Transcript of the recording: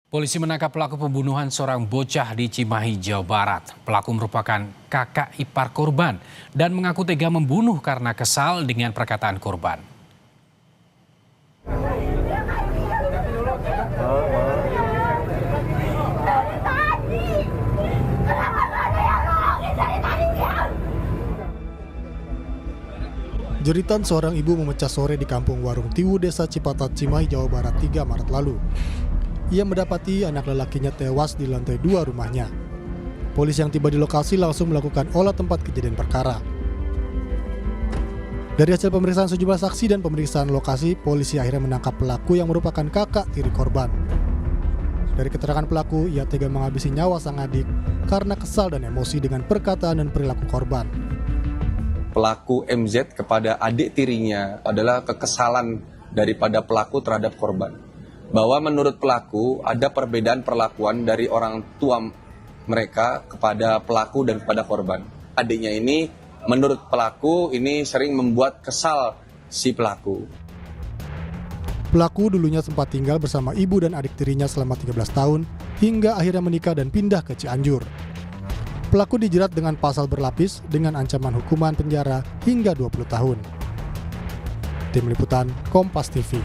Polisi menangkap pelaku pembunuhan seorang bocah di Cimahi, Jawa Barat. Pelaku merupakan kakak ipar korban dan mengaku tega membunuh karena kesal dengan perkataan korban. Jeritan seorang ibu memecah sore di kampung Warung Tiwu, Desa Cipatat, Cimahi, Jawa Barat 3 Maret lalu. Ia mendapati anak lelakinya tewas di lantai 2 rumahnya. Polisi yang tiba di lokasi langsung melakukan olah tempat kejadian perkara. Dari hasil pemeriksaan sejumlah saksi dan pemeriksaan lokasi, polisi akhirnya menangkap pelaku yang merupakan kakak tiri korban. Dari keterangan pelaku, ia tega menghabisi nyawa sang adik karena kesal dan emosi dengan perkataan dan perilaku korban. Pelaku MZ kepada adik tirinya adalah kekesalan daripada pelaku terhadap korban. Bahwa menurut pelaku ada perbedaan perlakuan dari orang tua mereka kepada pelaku dan kepada korban. Adiknya ini menurut pelaku ini sering membuat kesal si pelaku. Pelaku dulunya sempat tinggal bersama ibu dan adik tirinya selama 13 tahun hingga akhirnya menikah dan pindah ke Cianjur. Pelaku dijerat dengan pasal berlapis dengan ancaman hukuman penjara hingga 20 tahun. Tim Liputan Kompas TV.